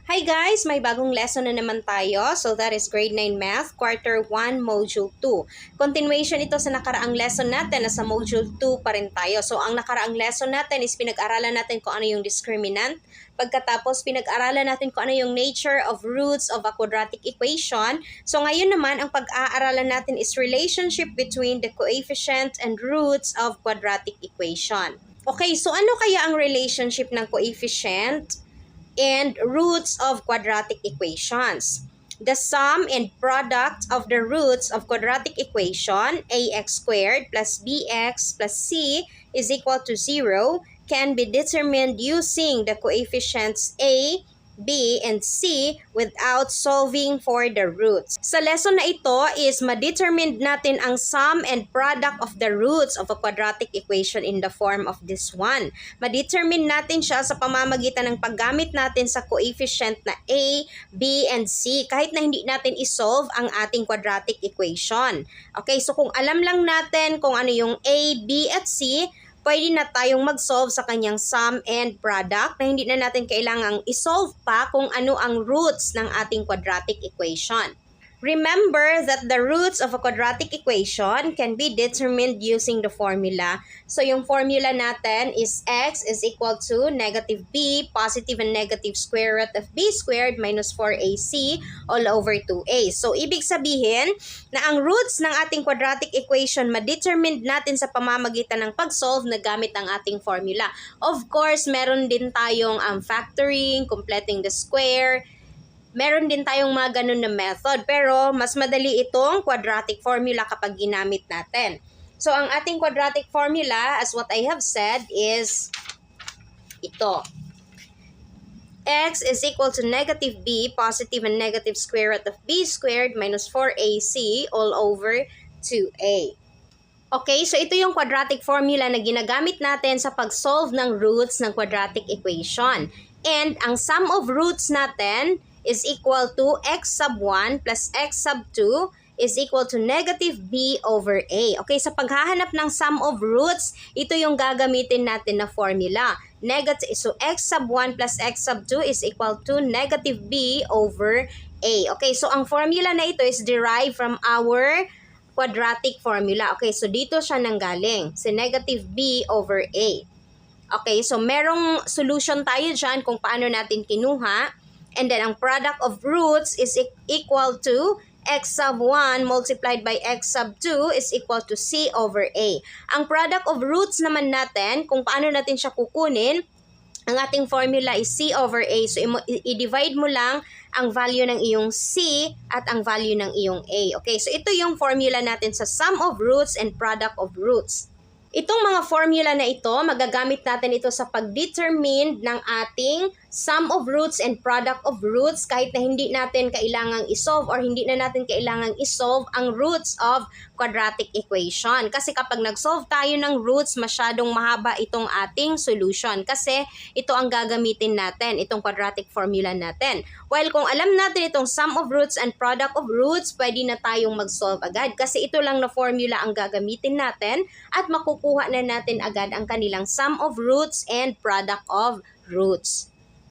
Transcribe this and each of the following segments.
Hi guys! May bagong lesson na naman tayo. So that is grade 9 math, quarter 1, module 2. Continuation ito sa nakaraang lesson natin na sa module 2 pa rin tayo. So ang nakaraang lesson natin is pinag-aralan natin kung ano yung discriminant. Pagkatapos pinag-aralan natin kung ano yung nature of roots of a quadratic equation. So ngayon naman ang pag-aaralan natin is relationship between the coefficient and roots of quadratic equation. Okay, so ano kaya ang relationship ng coefficient and roots of quadratic equations? The sum and product of the roots of quadratic equation ax squared plus bx plus c is equal to 0 can be determined using the coefficients a, b, and c without solving for the roots. Sa lesson na ito is ma-determine natin ang sum and product of the roots of a quadratic equation in the form of this one. Ma-determine natin siya sa pamamagitan ng paggamit natin sa coefficient na a, b, and c kahit na hindi natin isolve ang ating quadratic equation. Okay, so kung alam lang natin kung ano yung a, b, at c, pwede na tayong mag-solve sa kanyang sum and product na hindi na natin kailangang isolve pa kung ano ang roots ng ating quadratic equation. Remember that the roots of a quadratic equation can be determined using the formula. So yung formula natin is x is equal to negative b, positive and negative square root of b squared minus 4ac all over 2a. So ibig sabihin na ang roots ng ating quadratic equation ma-determined natin sa pamamagitan ng pag-solve na gamit ang ating formula. Of course, meron din tayong factoring, completing the square. Meron din tayong mga ganun na method, pero mas madali itong quadratic formula kapag ginamit natin. So, ang ating quadratic formula, as what I have said, is ito. X is equal to negative b, positive and negative square root of b squared minus 4ac all over 2a. Okay, so ito yung quadratic formula na ginagamit natin sa pag-solve ng roots ng quadratic equation. And ang sum of roots natin is equal to x sub 1 plus x sub 2 is equal to negative b over a. Okay, sa paghahanap ng sum of roots, ito yung gagamitin natin na formula. So x sub 1 plus x sub 2 is equal to negative b over a. Okay, so ang formula na ito is derived from our quadratic formula. Okay, so dito siya nanggaling. So negative b over a. Okay, so merong solution tayo dyan kung paano natin kinuha. And then, ang product of roots is equal to x sub 1 multiplied by x sub 2 is equal to c over a. Ang product of roots naman natin, kung paano natin siya kukunin, ang ating formula is c over a. So, i-divide mo lang ang value ng iyong c at ang value ng iyong a. Okay, so ito yung formula natin sa sum of roots and product of roots. Itong mga formula na ito, magagamit natin ito sa pag-determine ng ating sum of roots and product of roots kahit na hindi natin kailangang isolve or hindi na natin kailangang isolve ang roots of quadratic equation. Kasi kapag nag-solve tayo ng roots, masyadong mahaba itong ating solution kasi ito ang gagamitin natin, itong quadratic formula natin. While kung alam natin itong sum of roots and product of roots, pwede na tayong mag-solve agad kasi ito lang na formula ang gagamitin natin at makukuha na natin agad ang kanilang sum of roots and product of roots.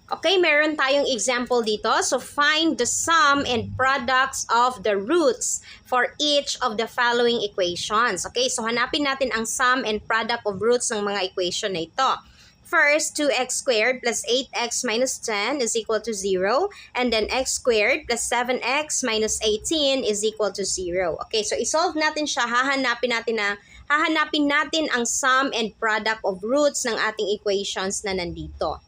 Okay, meron tayong example dito. So, find the sum and products of the roots for each of the following equations. Okay, so hanapin natin ang sum and product of roots ng mga equation na ito. First, 2x squared plus 8x minus 10 is equal to 0. And then x squared plus 7x minus 18 is equal to 0. Okay, so isolve natin siya. Hahanapin natin ang sum and product of roots ng ating equations na nandito.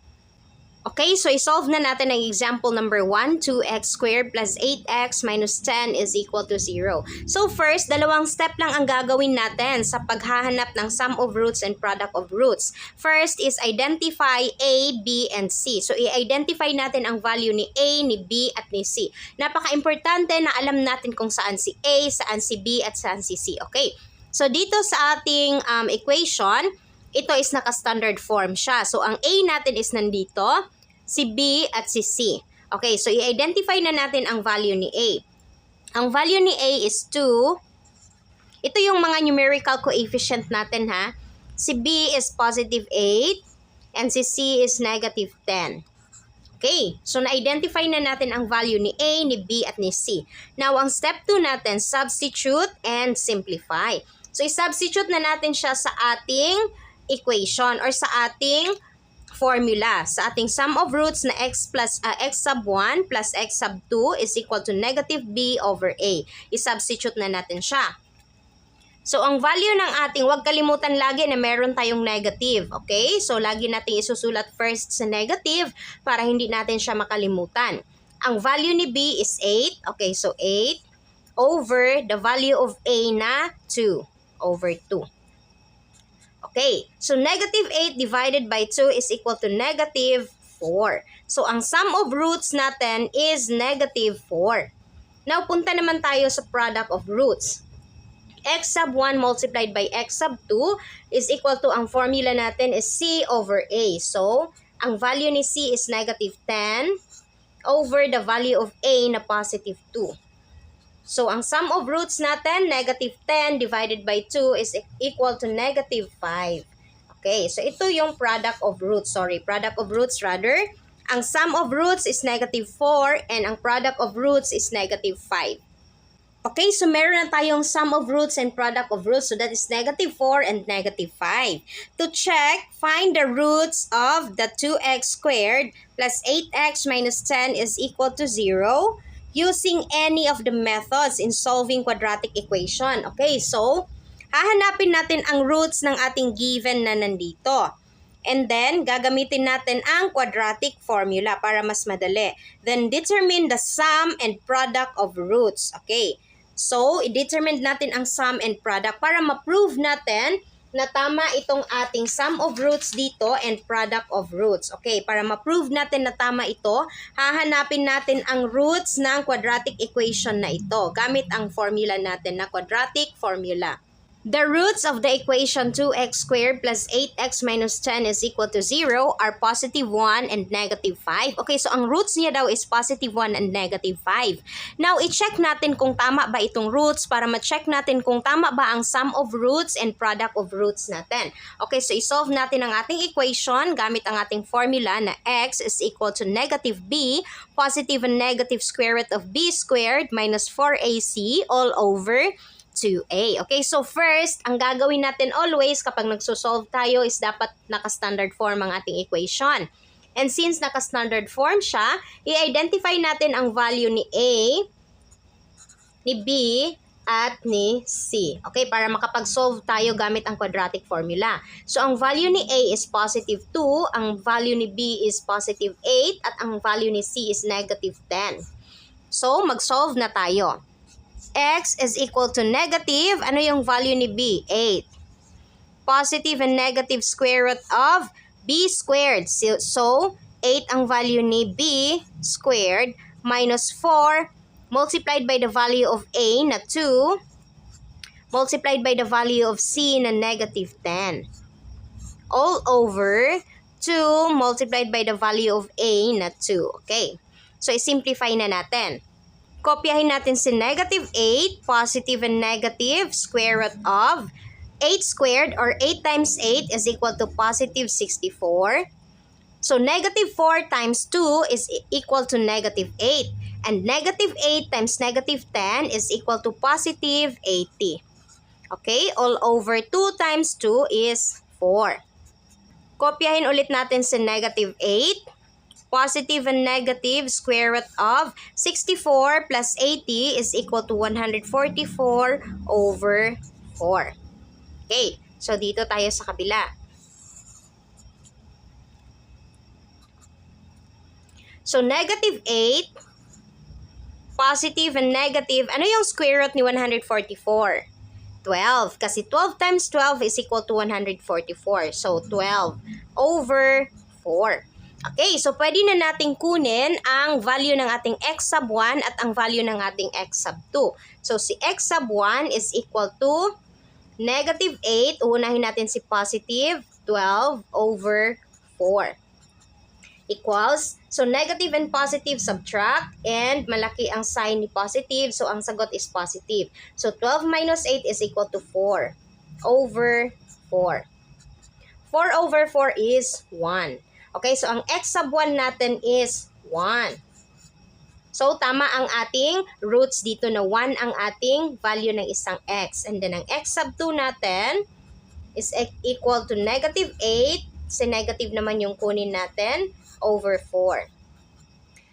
Okay, so isolve na natin ang example number 1, 2x squared plus 8x minus 10 is equal to 0. So first, dalawang step lang ang gagawin natin sa paghahanap ng sum of roots and product of roots. First is identify a, b, and c. So i-identify natin ang value ni a, ni b, at ni c. Napaka-importante na alam natin kung saan si a, saan si b, at saan si c. Okay, so dito sa ating equation, ito is naka-standard form siya. So, ang A natin is nandito, si B at si C. Okay, so i-identify na natin ang value ni A. Ang value ni A is 2. Ito yung mga numerical coefficient natin ha. Si B is positive 8 and si C is negative 10. Okay, so na-identify na natin ang value ni A, ni B, at ni C. Now, ang step 2 natin, substitute and simplify. So, i-substitute na natin siya sa ating equation or sa ating formula. Sa ating sum of roots na x sub 1 plus x sub 2 is equal to negative b over a. I-substitute na natin siya. So, ang value ng ating, huwag kalimutan lagi na meron tayong negative. Okay? So, lagi natin isusulat first sa negative para hindi natin siya makalimutan. Ang value ni b is 8. Okay, so 8 over the value of a na 2 over 2. Okay, so negative 8 divided by 2 is equal to negative 4. So, ang sum of roots natin is negative 4. Now, punta naman tayo sa product of roots. X sub 1 multiplied by x sub 2 is equal to, ang formula natin is c over a. So, ang value ni c is negative 10 over the value of a na positive 2. So, ang sum of roots natin, negative 10 divided by 2 is equal to negative 5. Okay, so ito yung product of roots. Product of roots rather. Ang sum of roots is negative 4 and ang product of roots is negative 5. Okay, so meron na tayong sum of roots and product of roots. So that is negative 4 and negative 5. To check, find the roots of the 2x squared plus 8x minus 10 is equal to 0 using any of the methods in solving quadratic equation. Okay, so hahanapin natin ang roots ng ating given na nandito. And then, gagamitin natin ang quadratic formula para mas madali. Then, determine the sum and product of roots. Okay. So, i-determine natin ang sum and product para ma-prove natin na tama itong ating sum of roots dito and product of roots. Okay, para ma-prove natin na tama ito, hahanapin natin ang roots ng quadratic equation na ito gamit ang formula natin na quadratic formula. The roots of the equation 2x squared plus 8x minus 10 is equal to 0 are positive 1 and negative 5. Okay, so ang roots niya daw is positive 1 and negative 5. Now, i-check natin kung tama ba itong roots para ma-check natin kung tama ba ang sum of roots and product of roots natin. Okay, so i-solve natin ang ating equation gamit ang ating formula na x is equal to negative b, positive and negative square root of b squared minus 4ac all over 2a. Okay, so first, ang gagawin natin always kapag nagsosolve tayo is dapat naka-standard form ang ating equation. And since naka-standard form siya, i-identify natin ang value ni a, ni b, at ni c. Okay, para makapag-solve tayo gamit ang quadratic formula. So, ang value ni a is positive 2, ang value ni b is positive 8, at ang value ni c is negative 10. So, mag-solve na tayo. X is equal to negative, ano yung value ni b? 8. Positive and negative square root of b squared. So, 8 ang value ni b squared minus 4 multiplied by the value of a na 2 multiplied by the value of c na negative 10. All over 2 multiplied by the value of a na 2. Okay. So, i-simplify na natin. Kopyahin natin si negative 8, positive and negative, square root of 8 squared or 8 times 8 is equal to positive 64. So, negative 4 times 2 is equal to negative 8. And negative 8 times negative 10 is equal to positive 80. Okay, all over 2 times 2 is 4. Kopyahin ulit natin si negative 8. Positive and negative square root of 64 plus 80 is equal to 144 over 4. Okay, so dito tayo sa kabila. So, negative 8, positive and negative, ano yung square root ni 144? 12, kasi 12 times 12 is equal to 144. So, 12 over 4. Okay, so pwede na nating kunin ang value ng ating x sub 1 at ang value ng ating x sub 2. So, si x sub 1 is equal to negative 8. Uunahin natin si positive 12 over 4. Equals, so negative and positive subtract and malaki ang sign ni positive. So, ang sagot is positive. So, 12 minus 8 is equal to 4 over 4. 4 over 4 is 1. Okay, so ang x sub 1 natin is 1. So, tama ang ating roots dito na 1 ang ating value ng isang x. And then, ang x sub 2 natin is equal to negative 8. Kasi negative naman yung kunin natin over 4.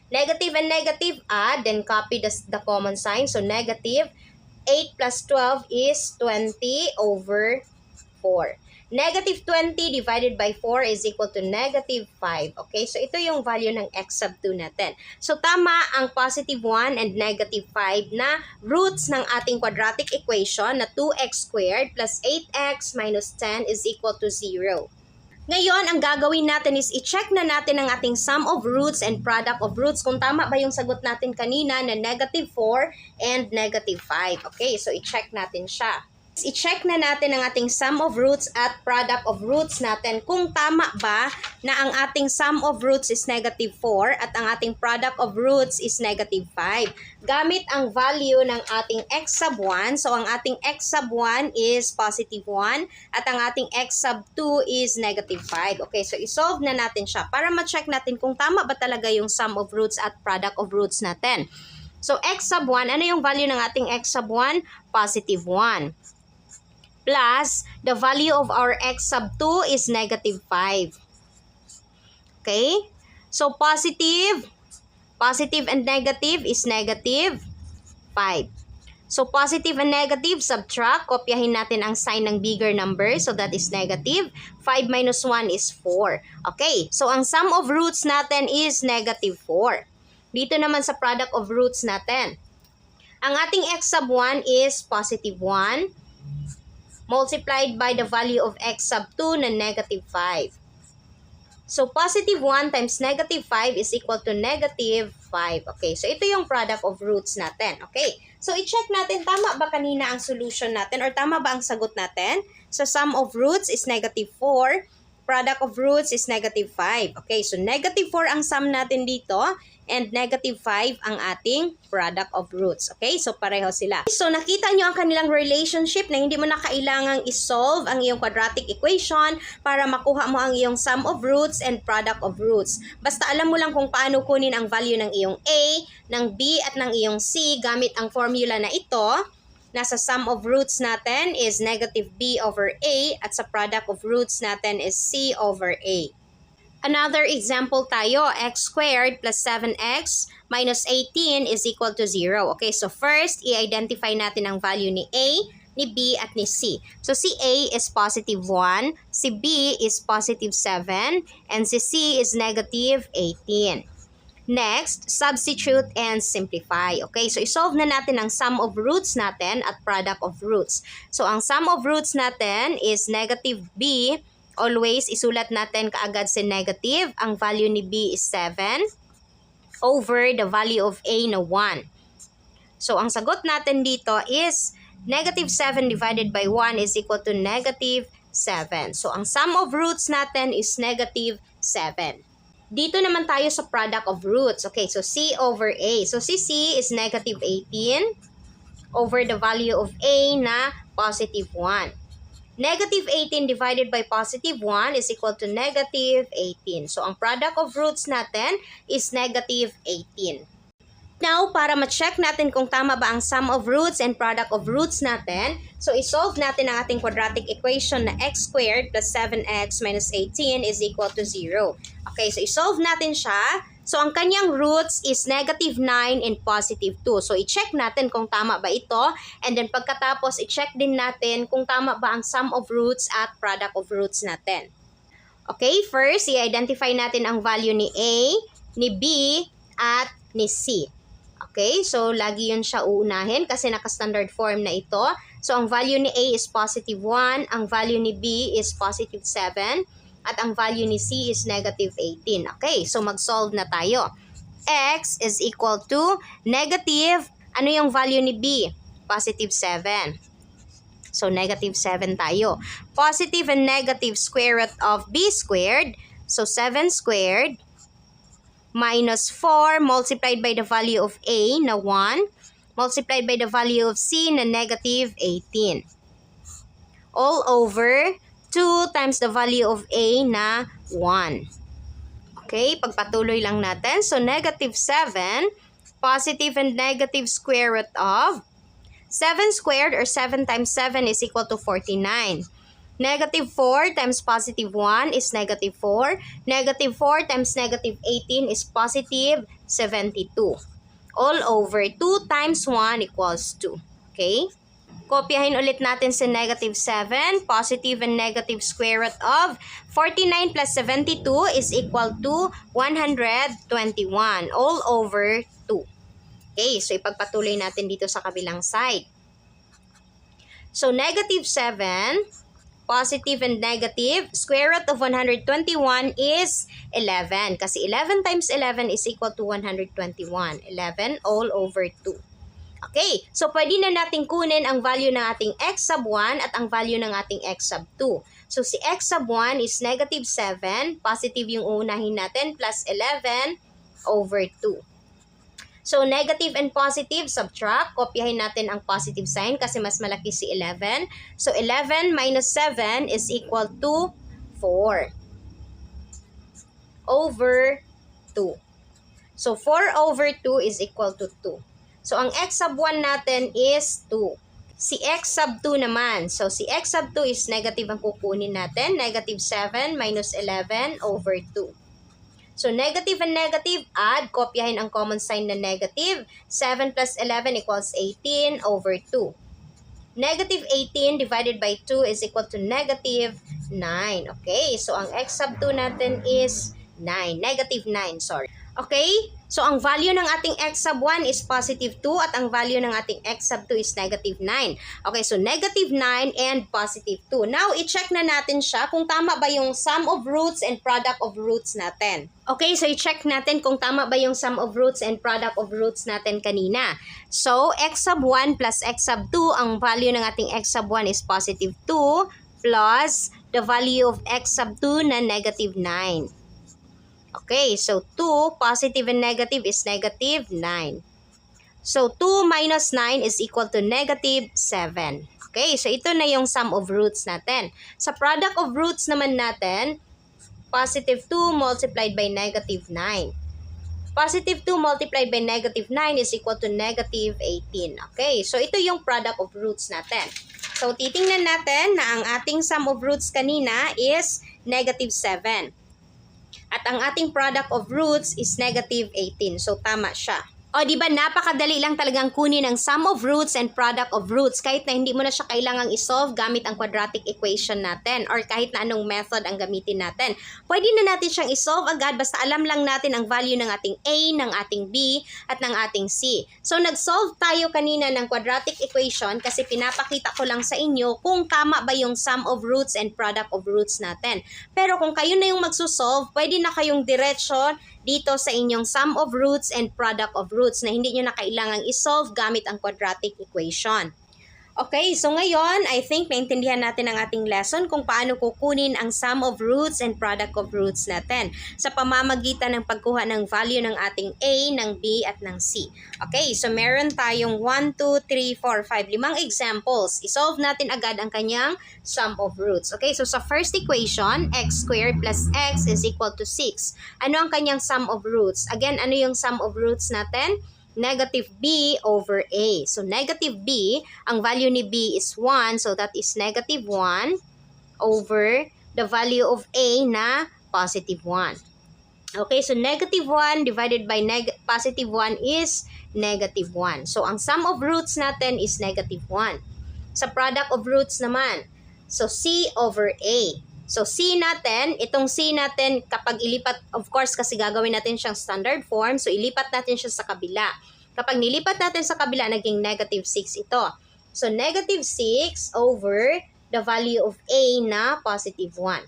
Negative and negative add, then copy the common sign. So, negative 8 plus 12 is 20 over 4. Negative 20 divided by 4 is equal to negative 5. Okay, so ito yung value ng x sub 2 natin. So tama ang positive 1 and negative 5 na roots ng ating quadratic equation na 2x squared plus 8x minus 10 is equal to 0. Ngayon, ang gagawin natin is i-check na natin ang ating sum of roots and product of roots kung tama ba yung sagot natin kanina na negative 4 and negative 5. Okay, so i-check natin siya. I-check na natin ang ating sum of roots at product of roots natin kung tama ba na ang ating sum of roots is negative 4 at ang ating product of roots is negative 5. Gamit ang value ng ating x sub 1, so ang ating x sub 1 is positive 1 at ang ating x sub 2 is negative 5. Okay, so isolve na natin siya para ma-check natin kung tama ba talaga yung sum of roots at product of roots natin. So x sub 1, ano yung value ng ating x sub 1? Positive 1. Plus, the value of our x sub 2 is negative 5. Okay? So, positive and negative is negative 5. So, positive and negative, subtract. Kopyahin natin ang sign ng bigger number. So, that is negative. 5 minus 1 is 4. Okay? So, ang sum of roots natin is negative 4. Dito naman sa product of roots natin. Ang ating x sub 1 is positive 1. Multiplied by the value of x sub 2 na negative 5. So, positive 1 times negative 5 is equal to negative 5. Okay, so ito yung product of roots natin. Okay, so i-check natin, tama ba kanina ang solution natin or tama ba ang sagot natin? So, sum of roots is negative 4. Product of roots is negative 5. Okay, so negative 4 ang sum natin dito and negative 5 ang ating product of roots. Okay, so pareho sila. So nakita nyo ang kanilang relationship na hindi mo na kailangang isolve ang iyong quadratic equation para makuha mo ang iyong sum of roots and product of roots. Basta alam mo lang kung paano kunin ang value ng iyong A, ng B at ng iyong C gamit ang formula na ito. Nasa sum of roots natin is negative B over A at sa product of roots natin is C over A. Another example tayo, x squared plus 7x minus 18 is equal to 0. Okay, so first, i-identify natin ang value ni A, ni B, at ni C. So si A is positive 1, si B is positive 7, and si C is negative 18. Next, substitute and simplify. Okay, so isolve na natin ang sum of roots natin at product of roots. So ang sum of roots natin is negative B. Always isulat natin kaagad si negative. Ang value ni B is 7 over the value of A na 1. So ang sagot natin dito is negative 7 divided by 1 is equal to negative 7. So ang sum of roots natin is negative 7. Dito naman tayo sa product of roots. Okay, so C over A. So si C is negative 18 over the value of A na positive 1. Negative 18 divided by positive 1 is equal to negative 18. So, ang product of roots natin is negative 18. Now, para ma-check natin kung tama ba ang sum of roots and product of roots natin, so isolve natin ang ating quadratic equation na x squared plus 7x minus 18 is equal to 0. Okay, so isolve natin siya. So, ang kanyang roots is negative 9 and positive 2. So, i-check natin kung tama ba ito. And then, pagkatapos, i-check din natin kung tama ba ang sum of roots at product of roots natin. Okay, first, i-identify natin ang value ni A, ni B, at ni C. Okay, so, lagi yun siya uunahin kasi naka-standard form na ito. So, ang value ni A is positive 1, ang value ni B is positive 7, at ang value ni C is negative 18. Okay, so mag-solve na tayo. X is equal to negative, ano yung value ni B? Positive 7. So, negative 7 tayo. Positive and negative square root of B squared. So, 7 squared minus 4 multiplied by the value of A na 1 multiplied by the value of C na negative 18. All over 2 times the value of A na 1. Okay, pagpatuloy lang natin. So, negative 7, positive and negative square root of 7 squared or 7 times 7 is equal to 49. Negative 4 times positive 1 is negative 4. Negative 4 times negative 18 is positive 72. All over 2 times 1 equals 2. Okay? Kopyahin ulit natin sa negative 7, positive and negative square root of 49 plus 72 is equal to 121, all over 2. Okay, so ipagpatuloy natin dito sa kabilang side. So negative 7, positive and negative, square root of 121 is 11. Kasi 11 times 11 is equal to 121. 11 all over 2. Okay, so pwede na natin kunin ang value ng ating x sub 1 at ang value ng ating x sub 2. So si x sub 1 is negative 7, positive yung uunahin natin, plus 11 over 2. So negative and positive, subtract. Kopyahin natin ang positive sign kasi mas malaki si 11. So 11 minus 7 is equal to 4 over 2. So 4 over 2 is equal to 2. So, ang x sub 1 natin is 2. Si x sub 2 naman. So, si x sub 2 is negative ang kukunin natin. Negative 7 minus 11 over 2. So, negative and negative, add. Kopyahin ang common sign na negative. 7 plus 11 equals 18 over 2. Negative 18 divided by 2 is equal to negative 9. Okay? So, ang x sub 2 natin is 9. Negative 9, sorry. Okay? So, ang value ng ating x sub 1 is positive 2 at ang value ng ating x sub 2 is negative 9. Okay, so negative 9 and positive 2. Now, i-check na natin siya kung tama ba yung sum of roots and product of roots natin. Okay, so i-check natin kung tama ba yung sum of roots and product of roots natin kanina. So, x sub 1 plus x sub 2, ang value ng ating x sub 1 is positive 2 plus the value of x sub 2 na negative 9. Okay, so 2, positive and negative is negative 9. So 2 minus 9 is equal to negative 7. Okay, so ito na yung sum of roots natin. Sa product of roots naman natin, positive 2 multiplied by negative 9. Positive 2 multiplied by negative 9 is equal to negative 18. Okay, so ito yung product of roots natin. So titingnan natin na ang ating sum of roots kanina is negative 7. At ang ating product of roots is negative 18. So, tama siya. O, diba, napakadali lang talagang kunin ang sum of roots and product of roots kahit na hindi mo na siya kailangang isolve gamit ang quadratic equation natin or kahit na anong method ang gamitin natin. Pwede na natin siyang isolve agad basta alam lang natin ang value ng ating A, ng ating B, at ng ating C. So, nag-solve tayo kanina ng quadratic equation kasi pinapakita ko lang sa inyo kung tama ba yung sum of roots and product of roots natin. Pero kung kayo na yung magsusolve, pwede na kayong diretso dito sa inyong sum of roots and product of roots na hindi nyo na kailangang isolve gamit ang quadratic equation. Okay, so ngayon, I think naintindihan natin ang ating lesson kung paano kukunin ang sum of roots and product of roots natin sa pamamagitan ng pagkuha ng value ng ating A, ng B, at ng C. Okay, so meron tayong 1, 2, 3, 4, 5, 5 examples. Isolve natin agad ang kanyang sum of roots. Okay, so sa first equation, x squared plus x is equal to 6. Ano ang kanyang sum of roots? Again, ano yung sum of roots natin? Negative b over a. So, negative b, ang value ni b is 1. So, that is negative 1 over the value of a na positive 1. Okay, so negative 1 divided by positive 1 is negative 1. So, ang sum of roots natin is negative 1. Sa product of roots naman, so c over a. So, C natin, itong C natin, kapag ilipat, of course, kasi gagawin natin siyang standard form, so ilipat natin siya sa kabila. Kapag nilipat natin sa kabila, naging negative 6 ito. So, negative 6 over the value of A na positive 1.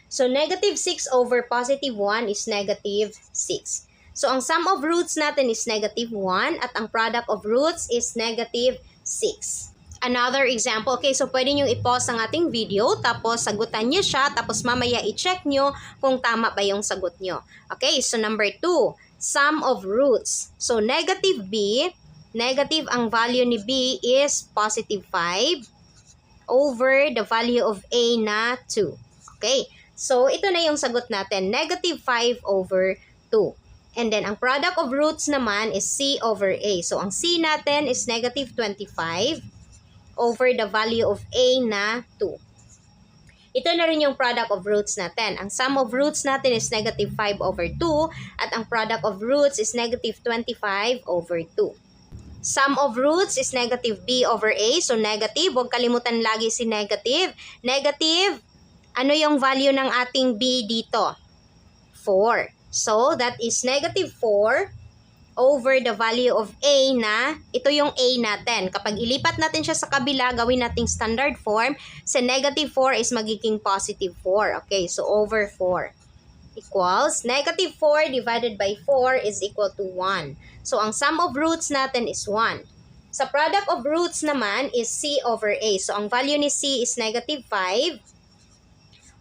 So, negative 6 over positive 1 is negative 6. So, ang sum of roots natin is negative 1 at ang product of roots is negative 6. Another example, okay, so pwede nyo i-pause ang ating video, tapos sagutan nyo siya, tapos mamaya i-check nyo kung tama ba yung sagot nyo. Okay, so number 2, sum of roots. So negative b, negative ang value ni b is positive 5 over the value of a na 2. Okay, So, ito na yung sagot natin, negative 5 over 2. And then, ang product of roots naman is C over A. So, ang C natin is negative 25 over the value of A na 2. Ito na rin yung product of roots natin. Ang sum of roots natin is negative 5 over 2 at ang product of roots is negative 25 over 2. Sum of roots is negative B over A. So, negative. Huwag kalimutan lagi si negative. Negative, ano yung value ng ating B dito? 4. So, that is negative 4 over the value of A na, ito yung A natin. Kapag ilipat natin siya sa kabila, gawin nating standard form, sa negative 4 is magiging positive 4. Okay, so over 4 equals negative 4 divided by 4 is equal to 1. So, ang sum of roots natin is 1. Sa product of roots naman is C over A. So, ang value ni C is negative 5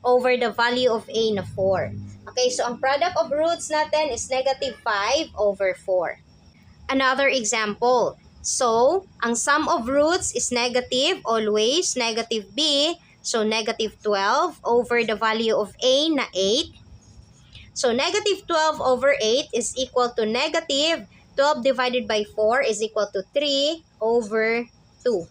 over the value of A na 4. Okay, so ang product of roots natin is negative 5 over 4. Another example. So, ang sum of roots is negative, always negative B. So, negative 12 over the value of A na 8. So, negative 12 over 8 is equal to negative 12 divided by 4 is equal to 3 over 2.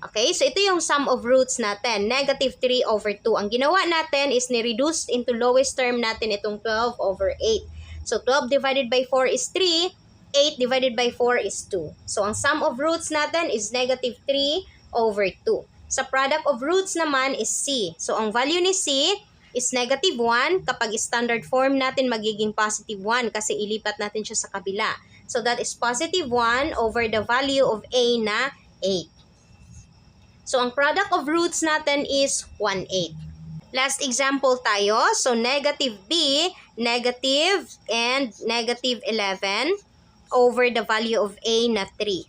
Okay, so ito yung sum of roots natin, negative 3 over 2. Ang ginawa natin is ni-reduce into lowest term natin itong 12 over 8. So, 12 divided by 4 is 3, 8 divided by 4 is 2. So, ang sum of roots natin is negative 3 over 2. Sa product of roots naman is C. So, ang value ni C is negative 1. Kapag standard form natin, magiging positive 1 kasi ilipat natin siya sa kabila. So, that is positive 1 over the value of A na 8. So, ang product of roots natin is 1/8. Last example tayo. So, negative B, negative, and negative 11 over the value of A na 3.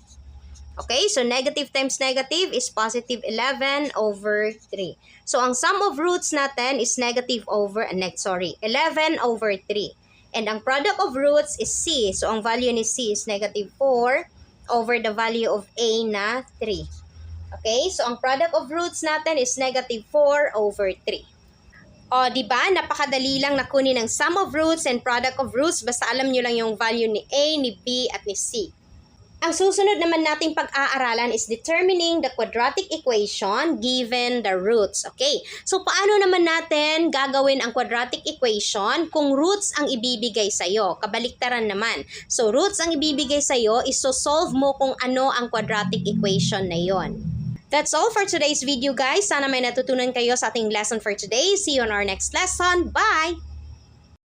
Okay, so negative times negative is positive 11 over 3. So, ang sum of roots natin is negative over, 11 over 3. And ang product of roots is C. So, ang value ni C is negative 4 over the value of A na 3. Okay, so ang product of roots natin is negative 4 over 3. O, diba? Napakadali lang na kunin ang sum of roots and product of roots basta alam nyo lang yung value ni A, ni B, at ni C. Ang susunod naman nating pag-aaralan is determining the quadratic equation given the roots. Okay, so paano naman natin gagawin ang quadratic equation kung roots ang ibibigay sa'yo? Kabaliktaran naman. So, roots ang ibibigay sa'yo, iso-solve mo kung ano ang quadratic equation na yon. That's all for today's video, guys. Sana may natutunan kayo sa ating lesson for today. See you on our next lesson. Bye!